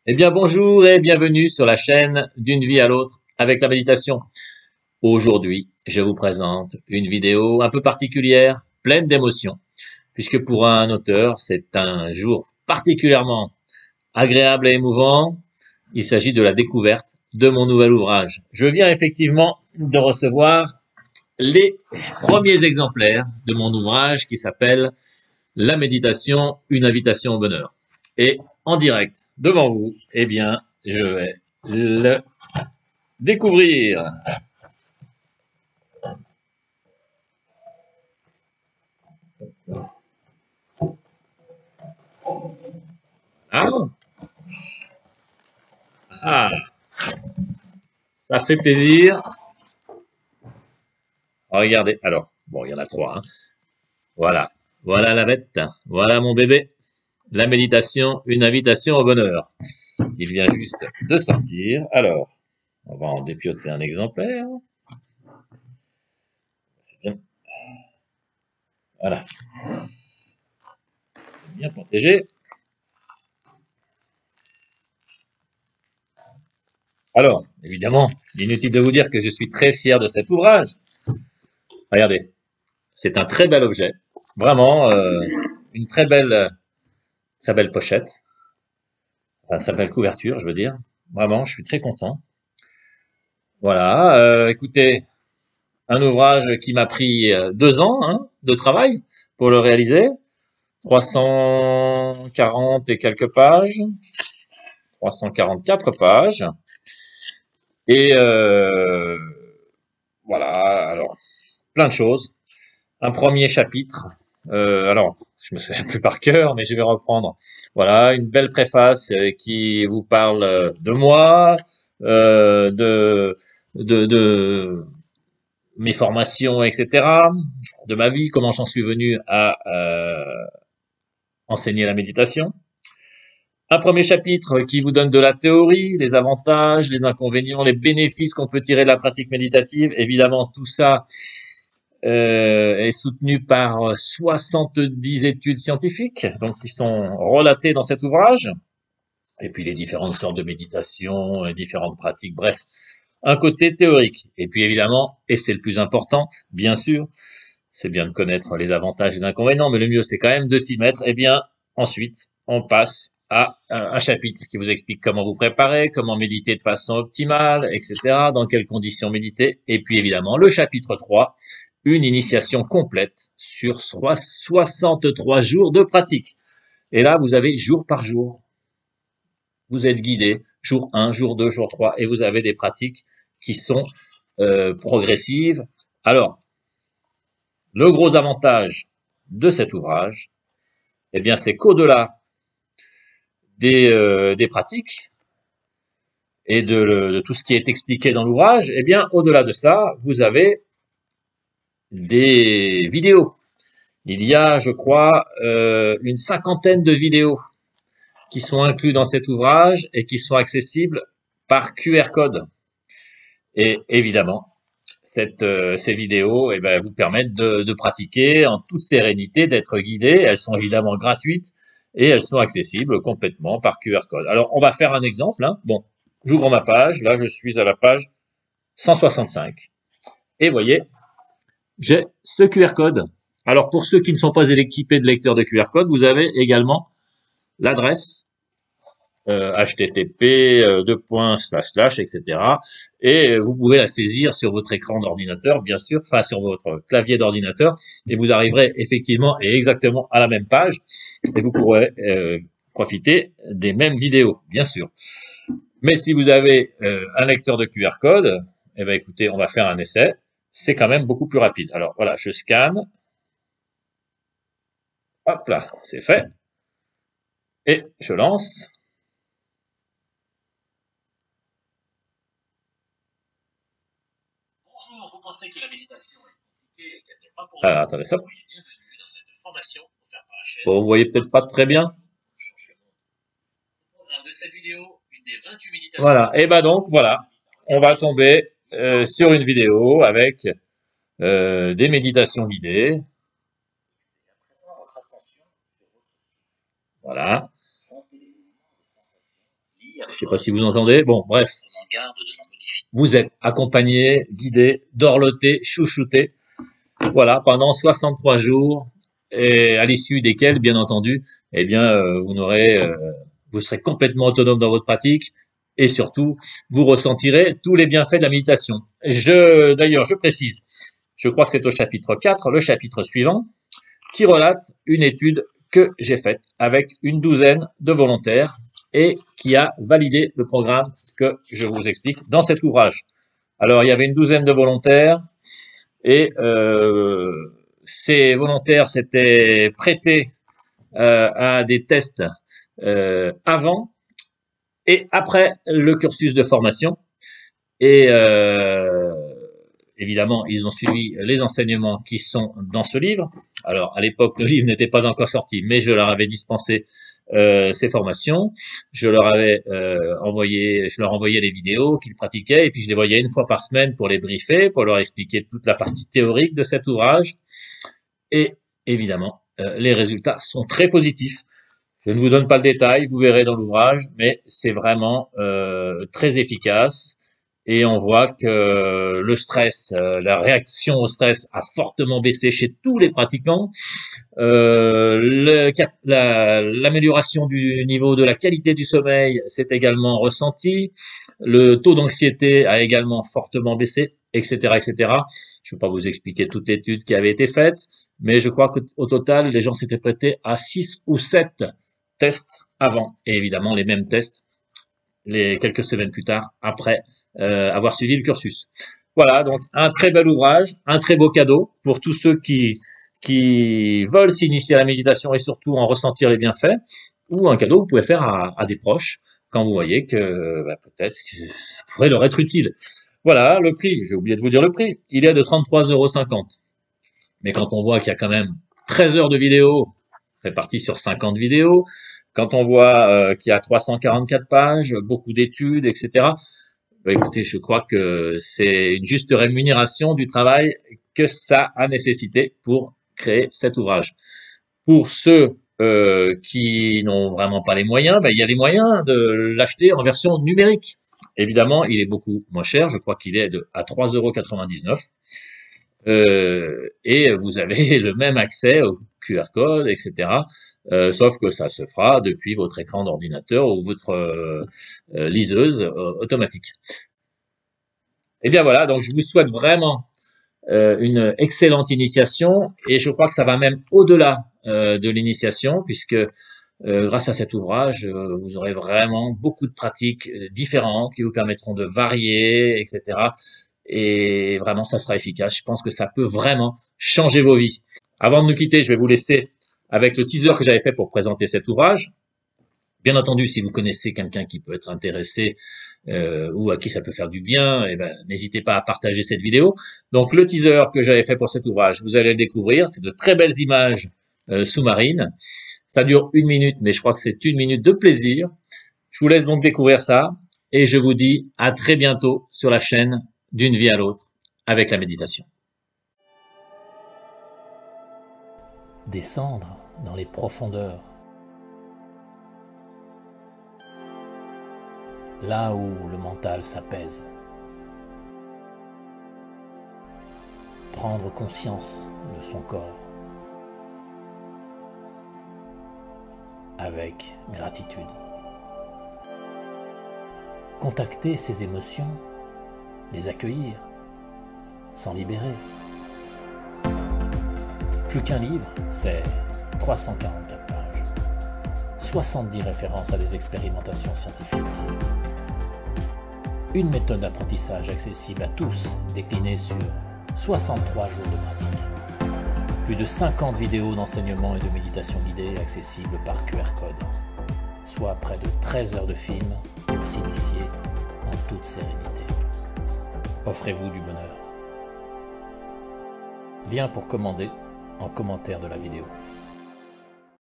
Eh bien, bonjour et bienvenue sur la chaîne d'une vie à l'autre avec la méditation. Aujourd'hui, je vous présente une vidéo un peu particulière, pleine d'émotions, puisque pour un auteur, c'est un jour particulièrement agréable et émouvant. Il s'agit de la découverte de mon nouvel ouvrage. Je viens effectivement de recevoir les premiers exemplaires de mon ouvrage qui s'appelle La méditation, une invitation au bonheur. Et en direct devant vous, eh bien, je vais le découvrir. Ah, ah, ça fait plaisir. Regardez. Alors, bon, il y en a trois, hein. Voilà. Voilà la bête. Voilà mon bébé. La méditation, une invitation au bonheur. Il vient juste de sortir. Alors, on va en dépioter un exemplaire. C'est bien. Voilà. C'est bien protégé. Alors, évidemment, inutile de vous dire que je suis très fier de cet ouvrage. Regardez. C'est un très bel objet. Vraiment, une très belle pochette. Enfin, très belle couverture, je veux dire. Vraiment, je suis très content. Voilà. Écoutez, un ouvrage qui m'a pris 2 ans hein, de travail pour le réaliser. 340 et quelques pages. 344 pages. Et voilà. Alors, plein de choses. Un premier chapitre. Alors, je me souviens plus par cœur, mais je vais reprendre. Voilà, une belle préface qui vous parle de moi, de mes formations, etc., de ma vie, comment j'en suis venu à enseigner la méditation. Un premier chapitre qui vous donne de la théorie, les avantages, les inconvénients, les bénéfices qu'on peut tirer de la pratique méditative. Évidemment, tout ça est soutenu par 70 études scientifiques, donc qui sont relatées dans cet ouvrage, et puis les différentes sortes de méditation, les différentes pratiques, bref, un côté théorique. Et puis évidemment, et c'est le plus important, bien sûr, c'est bien de connaître les avantages et les inconvénients, mais le mieux c'est quand même de s'y mettre. Et bien ensuite, on passe à un chapitre qui vous explique comment vous préparer, comment méditer de façon optimale, etc., dans quelles conditions méditer. Et puis évidemment, le chapitre 3, une initiation complète sur 63 jours de pratique. Et là, vous avez jour par jour. Vous êtes guidé, jour 1, jour 2, jour 3, et vous avez des pratiques qui sont progressives. Alors, le gros avantage de cet ouvrage, eh bien, c'est qu'au-delà des pratiques et de tout ce qui est expliqué dans l'ouvrage, eh bien, au-delà de ça, vous avez des vidéos. Il y a, je crois, une cinquantaine de vidéos qui sont inclus dans cet ouvrage et qui sont accessibles par QR code. Et évidemment, ces vidéos vous permettent de pratiquer en toute sérénité, d'être guidé. Elles sont évidemment gratuites et elles sont accessibles complètement par QR code. Alors, on va faire un exemple. Hein. Bon, j'ouvre ma page. Là, je suis à la page 165. Et voyez, j'ai ce QR code. Alors, pour ceux qui ne sont pas équipés de lecteurs de QR code, vous avez également l'adresse http etc. Et vous pouvez la saisir sur votre écran d'ordinateur, bien sûr, enfin sur votre clavier d'ordinateur, et vous arriverez effectivement et exactement à la même page, et vous pourrez profiter des mêmes vidéos, bien sûr. Mais si vous avez un lecteur de QR code, eh bien écoutez, on va faire un essai. C'est quand même beaucoup plus rapide. Alors voilà, je scanne. Hop là, c'est fait. Et je lance. Bonjour, vous pensez que la méditation est compliquée et qu'elle n'est pas pour vous. Attendez, hop. Soyez bienvenue dans cette formation offerte par la chaîne. Bon, vous voyez peut-être pas très bien. Au programme de cette vidéo, une des 28 méditations. Voilà, et ben donc, voilà, on va tomber sur une vidéo avec des méditations guidées. Voilà. Je sais pas si vous entendez. Bon, bref. Vous êtes accompagné, guidé, dorloté, chouchouté. Voilà, pendant 63 jours, et à l'issue desquels, bien entendu, eh bien, vous serez complètement autonome dans votre pratique et surtout, vous ressentirez tous les bienfaits de la méditation. D'ailleurs, je précise, je crois que c'est au chapitre 4, le chapitre suivant, qui relate une étude que j'ai faite avec une douzaine de volontaires et qui a validé le programme que je vous explique dans cet ouvrage. Alors, il y avait une douzaine de volontaires et ces volontaires s'étaient prêtés à des tests avant et après le cursus de formation. Et évidemment, ils ont suivi les enseignements qui sont dans ce livre. Alors, à l'époque, le livre n'était pas encore sorti, mais je leur avais dispensé ces formations. Je leur envoyais les vidéos qu'ils pratiquaient, et puis je les voyais une fois par semaine pour les briefer, pour leur expliquer toute la partie théorique de cet ouvrage. Et évidemment, les résultats sont très positifs. Je ne vous donne pas le détail, vous verrez dans l'ouvrage, mais c'est vraiment très efficace. Et on voit que le stress, la réaction au stress a fortement baissé chez tous les pratiquants. L'amélioration du niveau de la qualité du sommeil s'est également ressenti. Le taux d'anxiété a également fortement baissé, etc., etc. Je ne vais pas vous expliquer toute l'étude qui avait été faite, mais je crois qu'au total, les gens s'étaient prêtés à 6 ou 7 tests avant, et évidemment les mêmes tests quelques semaines plus tard, après avoir suivi le cursus. Voilà, donc un très bel ouvrage, un très beau cadeau pour tous ceux qui veulent s'initier à la méditation et surtout en ressentir les bienfaits, ou un cadeau que vous pouvez faire à des proches quand vous voyez que peut-être que ça pourrait leur être utile. Voilà, le prix, j'ai oublié de vous dire le prix, il est de 33,50 €. Mais quand on voit qu'il y a quand même 13 heures de vidéos réparties sur 50 vidéos, quand on voit qu'il y a 344 pages, beaucoup d'études, etc., écoutez, je crois que c'est une juste rémunération du travail que ça a nécessité pour créer cet ouvrage. Pour ceux qui n'ont vraiment pas les moyens, il y a les moyens de l'acheter en version numérique. Évidemment, il est beaucoup moins cher, je crois qu'il est à 3,99 €. Et vous avez le même accès au QR code, etc. Sauf que ça se fera depuis votre écran d'ordinateur ou votre liseuse automatique. Et bien voilà, donc je vous souhaite vraiment une excellente initiation et je crois que ça va même au-delà de l'initiation puisque grâce à cet ouvrage, vous aurez vraiment beaucoup de pratiques différentes qui vous permettront de varier, etc. Et vraiment, ça sera efficace. Je pense que ça peut vraiment changer vos vies. Avant de nous quitter, je vais vous laisser avec le teaser que j'avais fait pour présenter cet ouvrage. Bien entendu, si vous connaissez quelqu'un qui peut être intéressé ou à qui ça peut faire du bien, n'hésitez pas à partager cette vidéo. Donc, le teaser que j'avais fait pour cet ouvrage, vous allez le découvrir. C'est de très belles images sous-marines. Ça dure 1 minute, mais je crois que c'est 1 minute de plaisir. Je vous laisse donc découvrir ça et je vous dis à très bientôt sur la chaîne d'une vie à l'autre avec la méditation. Descendre dans les profondeurs, là où le mental s'apaise. Prendre conscience de son corps avec gratitude. Contacter ses émotions, les accueillir, s'en libérer. Plus qu'un livre, c'est 344 pages, 70 références à des expérimentations scientifiques. Une méthode d'apprentissage accessible à tous, déclinée sur 63 jours de pratique. Plus de 50 vidéos d'enseignement et de méditation guidée accessibles par QR code, soit près de 13 heures de film pour s'initier en toute sérénité. Offrez-vous du bonheur. Lien pour commander en commentaire de la vidéo.